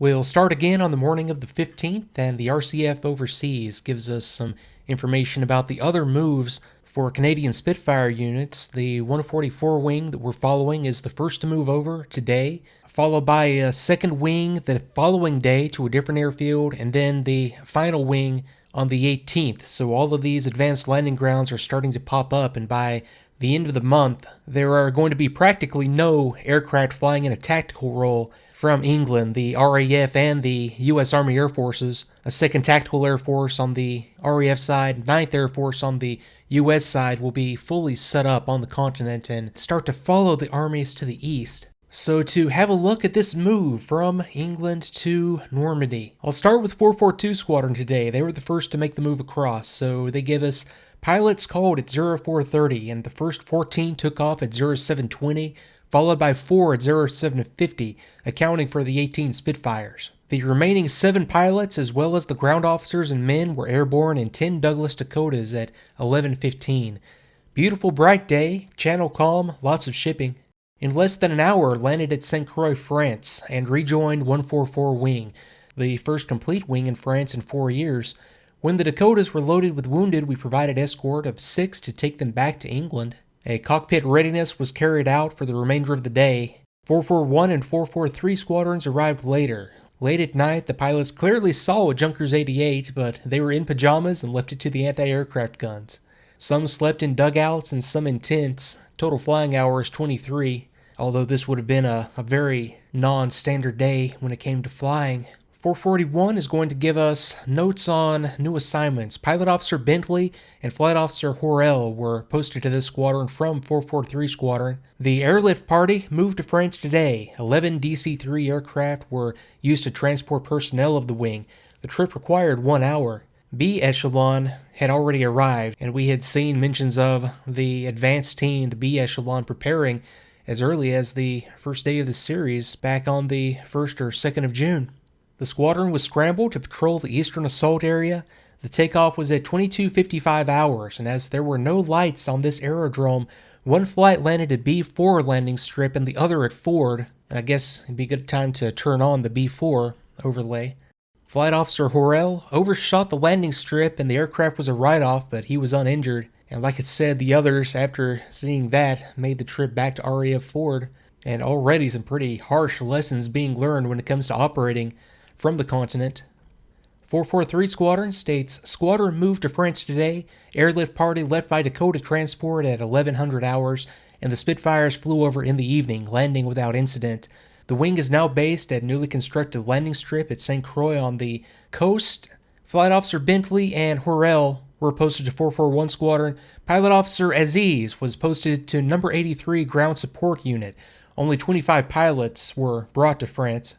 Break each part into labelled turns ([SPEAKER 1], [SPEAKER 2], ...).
[SPEAKER 1] We'll start again on the morning of the 15th, and the RCAF overseas gives us some information about the other moves for Canadian Spitfire units. The 144 wing that we're following is the first to move over today, followed by a second wing the following day to a different airfield, and then the final wing on the 18th. So all of these advanced landing grounds are starting to pop up, and by the end of the month, there are going to be practically no aircraft flying in a tactical role from England. The RAF and the U.S. Army Air Forces, a 2nd Tactical Air Force on the RAF side, 9th Air Force on the U.S. side, will be fully set up on the continent and start to follow the armies to the east. So to have a look at this move from England to Normandy, I'll start with 442 Squadron today. They were the first to make the move across, so they gave us pilots called at 0430, and the first 14 took off at 0720, followed by 4 at 0750, accounting for the 18 Spitfires. The remaining 7 pilots, as well as the ground officers and men, were airborne in 10 Douglas Dakotas at 11:15. Beautiful bright day, channel calm, lots of shipping. In less than an hour, landed at St. Croix, France, and rejoined 144 Wing, the first complete wing in France in 4 years. When the Dakotas were loaded with wounded, we provided escort of 6 to take them back to England. A cockpit readiness was carried out for the remainder of the day. 441 and 443 squadrons arrived later. Late at night, the pilots clearly saw a Junkers 88, but they were in pajamas and left it to the anti-aircraft guns. Some slept in dugouts and some in tents. Total flying hours 23. Although this would have been a very non-standard day when it came to flying. 441 is going to give us notes on new assignments. Pilot Officer Bentley and Flight Officer Horrell were posted to this squadron from 443 Squadron. The airlift party moved to France today. 11 DC-3 aircraft were used to transport personnel of the wing. The trip required 1 hour. B Echelon had already arrived, and we had seen mentions of the advanced team, the B Echelon, preparing as early as the first day of the series back on the 1st or 2nd of June. The squadron was scrambled to patrol the eastern assault area. The takeoff was at 22:55 hours, and as there were no lights on this aerodrome, one flight landed at B4 landing strip and the other at Ford, and I guess it'd be a good time to turn on the B4 overlay. Flight Officer Horrell overshot the landing strip and the aircraft was a write-off, but he was uninjured. And like it said, the others, after seeing that, made the trip back to RAF Ford, and already some pretty harsh lessons being learned when it comes to operating from the continent. 443 Squadron states, Squadron moved to France today. Airlift party left by Dakota Transport at 1100 hours, and the Spitfires flew over in the evening, landing without incident. The wing is now based at newly constructed landing strip at St. Croix on the coast. Flight Officer Bentley and Horrell were posted to 441 Squadron. Pilot Officer Aziz was posted to number 83 Ground Support Unit. Only 25 pilots were brought to France.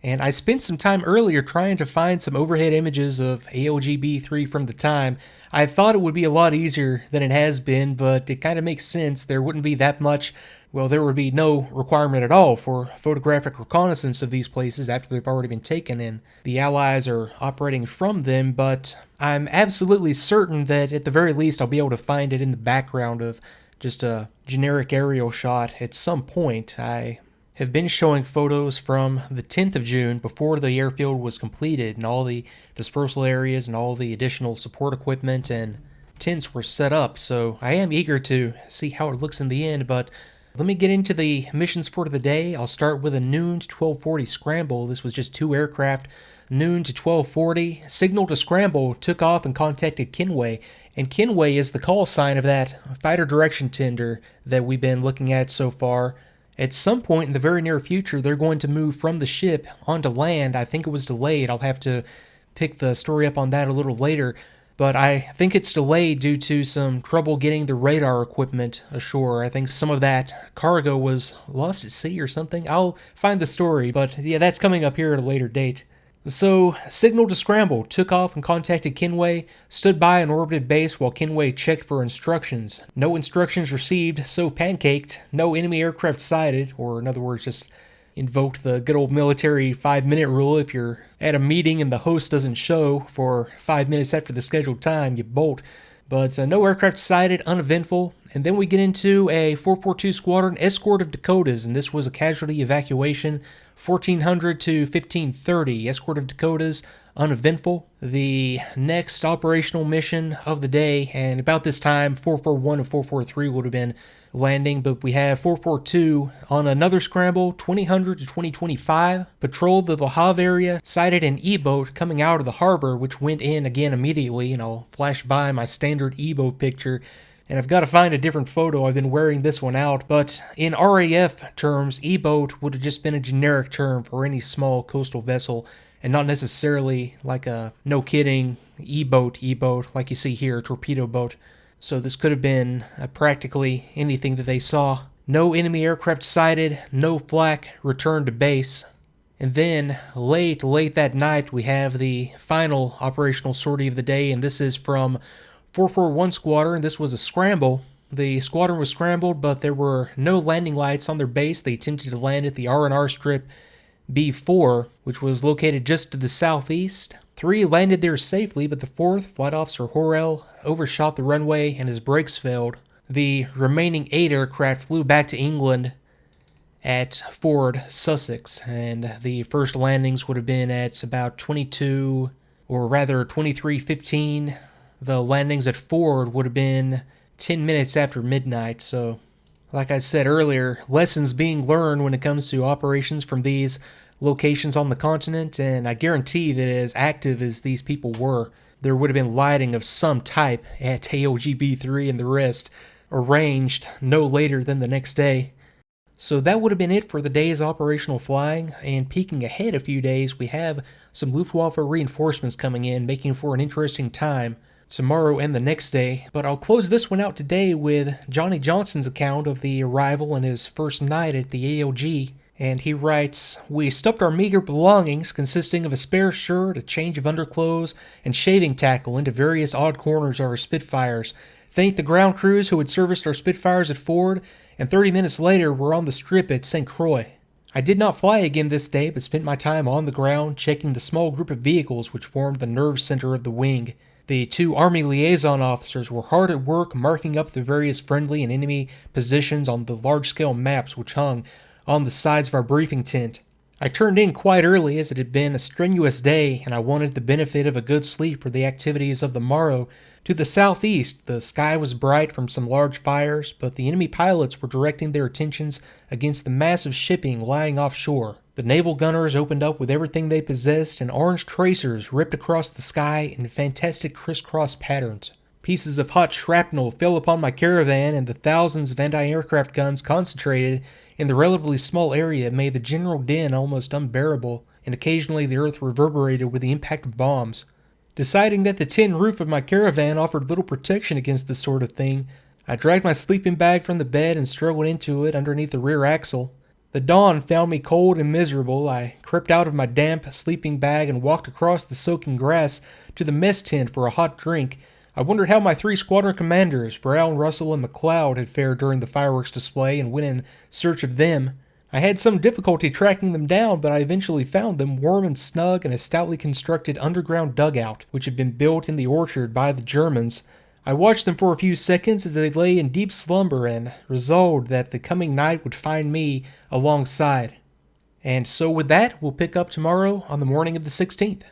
[SPEAKER 1] And I spent some time earlier trying to find some overhead images of AOGB-3 from the time. I thought it would be a lot easier than it has been, but it kind of makes sense. There wouldn't be that much, well, there would be no requirement at all for photographic reconnaissance of these places after they've already been taken and the Allies are operating from them, but I'm absolutely certain that at the very least I'll be able to find it in the background of just a generic aerial shot at some point. I have been showing photos from the 10th of June before the airfield was completed and all the dispersal areas and all the additional support equipment and tents were set up, so I am eager to see how it looks in the end, but let me get into the missions for the day. I'll start with a noon to 1240 scramble. This was just 2 aircraft. Noon to 1240, signal to scramble, took off and contacted Kinway, and Kinway is the call sign of that fighter direction tender that we've been looking at so far. At some point in the very near future, they're going to move from the ship onto land. I think it was delayed. I'll have to pick the story up on that a little later. But I think it's delayed due to some trouble getting the radar equipment ashore. I think some of that cargo was lost at sea or something. I'll find the story, but yeah, that's coming up here at a later date. So, signal to scramble, took off and contacted Kinway, stood by an orbited base while Kinway checked for instructions. No instructions received, so pancaked, no enemy aircraft sighted, or in other words, just invoked the good old military 5-minute rule. If you're at a meeting and the host doesn't show for 5 minutes after the scheduled time, you bolt. But no aircraft sighted, uneventful. And then we get into a 442 Squadron escort of Dakotas, and this was a casualty evacuation, 1400 to 1530. Escort of Dakotas, uneventful. The next operational mission of the day, and about this time, 441 and 443 would have been landing, but we have 442 on another scramble, 2000 to 2025. Patrolled the Le Havre area, sighted an E-boat coming out of the harbor, which went in again immediately, and I'll flash by my standard E-boat picture. And I've got to find a different photo. I've been wearing this one out, but in RAF terms, E-boat would have just been a generic term for any small coastal vessel, and not necessarily like a, no kidding, E-boat like you see here, torpedo boat. So this could have been practically anything that they saw. No enemy aircraft sighted, no flak, returned to base. And then, late that night, we have the final operational sortie of the day, and this is from 441 Squadron. This was a scramble. The squadron was scrambled, but there were no landing lights on their base. They attempted to land at the R&R strip B4, which was located just to the southeast. 3 landed there safely, but the 4th, Flight Officer Horrell, overshot the runway and his brakes failed. The remaining 8 aircraft flew back to England at Ford, Sussex, and the first landings would have been at about 23:15. The landings at Ford would have been 10 minutes after midnight, so like I said earlier, lessons being learned when it comes to operations from these locations on the continent, and I guarantee that as active as these people were, there would have been lighting of some type at AOGB3 and the rest arranged no later than the next day. So that would have been it for the day's operational flying, and peeking ahead a few days, we have some Luftwaffe reinforcements coming in, making for an interesting time tomorrow and the next day. But I'll close this one out today with Johnny Johnson's account of the arrival and his first night at the AOG. And he writes, "We stuffed our meager belongings, consisting of a spare shirt, a change of underclothes, and shaving tackle, into various odd corners of our Spitfires. Thanked the ground crews who had serviced our Spitfires at Ford, and 30 minutes later were on the strip at St. Croix. I did not fly again this day, but spent my time on the ground, checking the small group of vehicles which formed the nerve center of the wing. The 2 Army liaison officers were hard at work marking up the various friendly and enemy positions on the large-scale maps which hung on the sides of our briefing tent. I turned in quite early, as it had been a strenuous day, and I wanted the benefit of a good sleep for the activities of the morrow. To the southeast, the sky was bright from some large fires, but the enemy pilots were directing their attentions against the massive shipping lying offshore. The naval gunners opened up with everything they possessed, and orange tracers ripped across the sky in fantastic crisscross patterns. Pieces of hot shrapnel fell upon my caravan, and the thousands of anti-aircraft guns concentrated in the relatively small area made the general din almost unbearable, and occasionally the earth reverberated with the impact of bombs. Deciding that the tin roof of my caravan offered little protection against this sort of thing, I dragged my sleeping bag from the bed and struggled into it underneath the rear axle. The dawn found me cold and miserable. I crept out of my damp sleeping bag and walked across the soaking grass to the mess tent for a hot drink. I wondered how my 3 squadron commanders, Brown, Russell, and McLeod, had fared during the fireworks display, and went in search of them. I had some difficulty tracking them down, but I eventually found them warm and snug in a stoutly constructed underground dugout, which had been built in the orchard by the Germans. I watched them for a few seconds as they lay in deep slumber, and resolved that the coming night would find me alongside. And so with that, we'll pick up tomorrow on the morning of the 16th.